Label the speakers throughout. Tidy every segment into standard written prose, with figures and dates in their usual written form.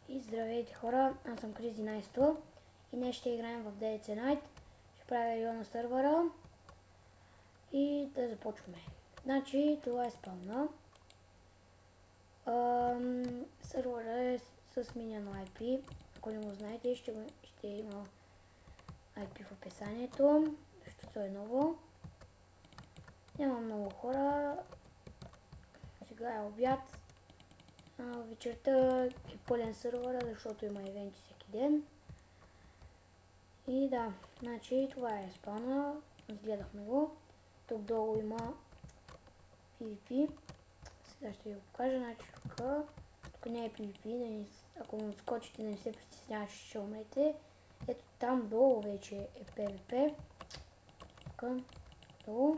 Speaker 1: И здравейте хора, аз съм Crazy Nice и днес ще играем в DLC Night. Ще правя регион на сървъра и да започваме. Значи това е спавна. Сървъра е с сменено IP. Ако не го знаете, ще има IP в описанието, защото е ново. Няма много хора. Сега е обяд. Вечерта е пълен сървъра, защото има ивенти всеки ден. И да, значи това е спауна, разгледахме го. Тук долу има PvP. Сега ще ви го покажа, значи тук не е PvP, ако му скочите не се притеснявате, ще умрете. Ето там долу вече е PvP. Тук долу.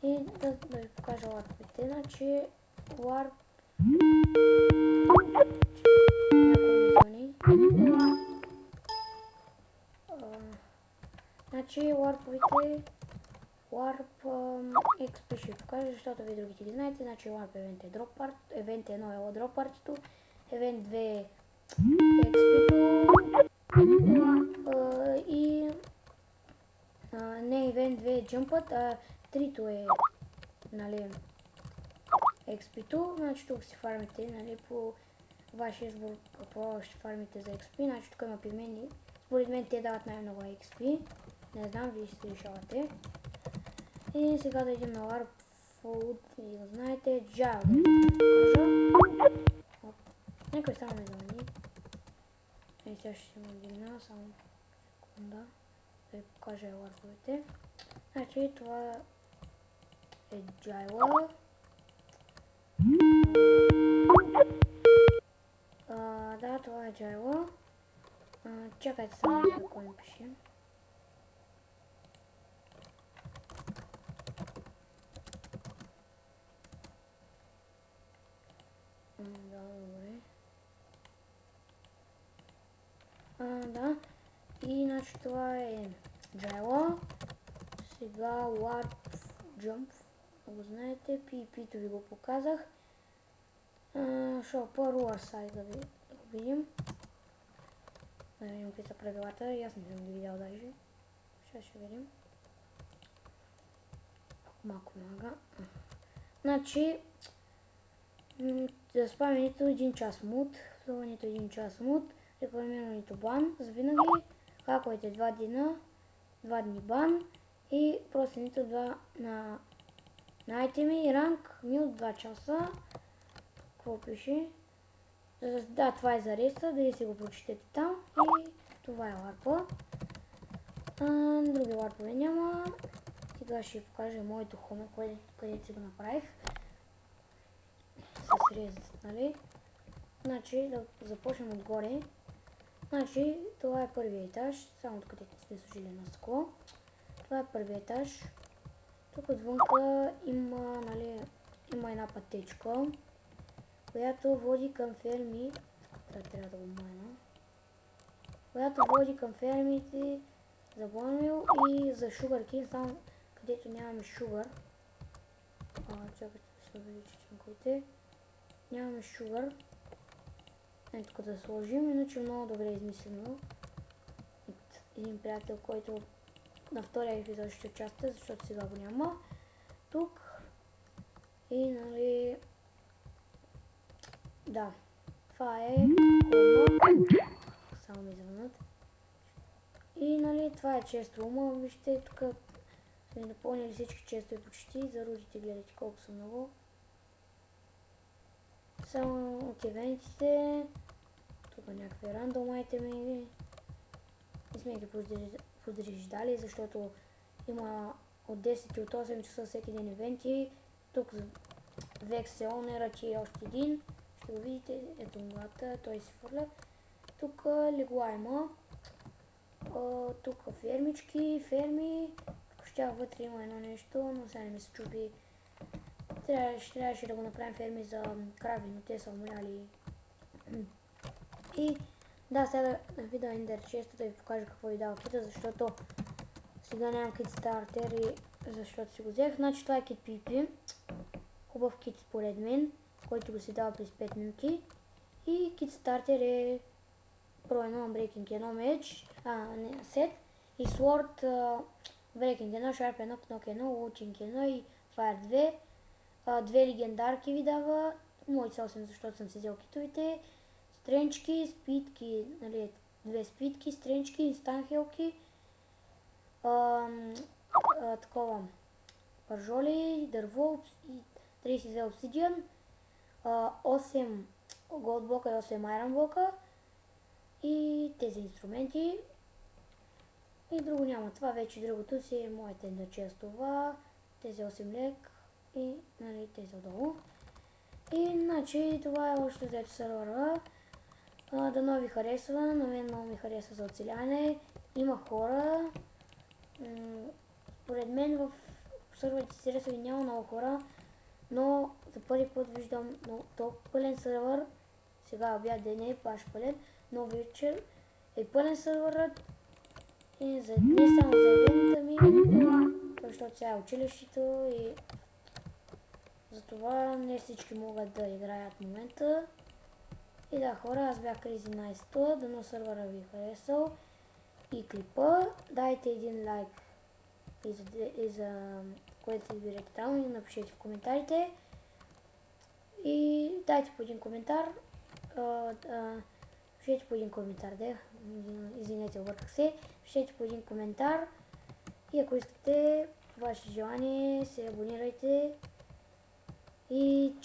Speaker 1: И да ви покажа ларповете, значи ларп. Значи ларповете, ларп XP ще покажа, защото вие другите ги знаете. Значи ларп евент е дроп парт, евент 1 е дроп партито, евент 2 е XP и не евент 2 е джъмпът, а 3-то е, нали, XP-то. Значи тук си фармите, нали, по вашия избор какво ще фармите за XP. Значи тук има пигмени. Според мен те дават най-много XP. Не знам, вие ще решавате. И сега да идем на Warp Food и да знаете, Джайл да ви покажа. Някой само ме звъни. И сега ще му дигна, само секунда, да ви покажа ларповете. Значи това е Джайла. Да, това е Джайла. Чакайте само какво ми пише. Да, добре. Да. И значи това е Джайла. Сега Warp Jump. Го знаете, PvP-то ви го показах. Първо сайт да ви видим. Да видим какви са правилата. Аз не съм ги видял даже. Сега ще видим. Малко мага. Значи да спаме нито 1 час мут, нито 1 час мут, рекламирано нито бан за винаги, хаковете 2 дни бан и просто нито 2 на айтеми и ранг мют 2 часа. Какво пише? Да, това е за реста, дали си го прочетете там и това е ларпа. Други ларпове няма. Сега ще ви покажа моето хоме, където си го направих. С резът, нали? Значи да започнем отгоре. Значи това е първият етаж, само където сме сложили на стъкло. Това е първият етаж. Тук отвънка има, нали, има една пътечка, която води към ферми. Трябва да го майна. Която води към фермите за Бонмил и за Sugarcane, само където нямаме шугър. Чакайте да се увеличи чанковете. Нямаме шугър. Ето тук да сложим, иначе много добре измислено. Един приятел, който на втория епизод ще участва, защото сега го няма. Тук. И нали... Да. Това е хома. Само ми звънат. И нали това е често ума. Вижте, тук сме напълнили всички честове почти. За рудите гледайте колко са много. Само от евентите. Тук някакви рандом айтеми. Не сме ги подреждали, защото има от 10 и от 8 часа всеки ден евенти. Тук Vex Owner и още един. Ще го видите. Ето мглата, той се фърля. Тук легла има. Тук фермички, ферми. Тук вътре има едно нещо, но сега не ми се чупи. Трябваше да го направим ферми за крави, но те са умряли. И да, сега да видя Ender Chest, да ви покажа какво ви дава кита, защото сега нямам кит стартер и защото си го взех. Значи това е кит PP. Хубав кит според мен, който го си дава през 5 минути. И Kickstarter е Pro 1 Breaking 1 меч, не, сет. И Sword Breaking 1, Sharp 1, Knock 1, Launching 1 и Fire 2. Две легендарки ви дава. Моите са 8, защото съм си взел китовете. Стренчки, спидки, нали, две спидки, стренчки, инстанхелки. Такова. Пържоли, дърво и 32 обсидиан. 8 голд блока и 8 айрон блока. И тези инструменти. И друго няма. Това вече другото си е моите ендачия с това. Тези 8 лек и нали, тези отдолу. И значи това е още взето сервера. Дано ви харесва. На мен много ми харесва за оцеляване. Има хора. Според мен в серверите сериосови няма много хора. Но за първи път виждам толкова пълен сервер. Сега обяд ден е баш пълен, но вечер е пълен серверът. И не само за евента ми, защото сега е училището и затова не всички могат да играят в момента. И да, хора, аз бях Crazy Nice, дано сервера ви е харесал и клипа. Дайте един лайк и за което си изберете там и напишете в коментарите. И дайте по един коментар. Пишете по един коментар, извинете, обърках се. Пишете по един коментар и ако искате ваше желание, се абонирайте и чао!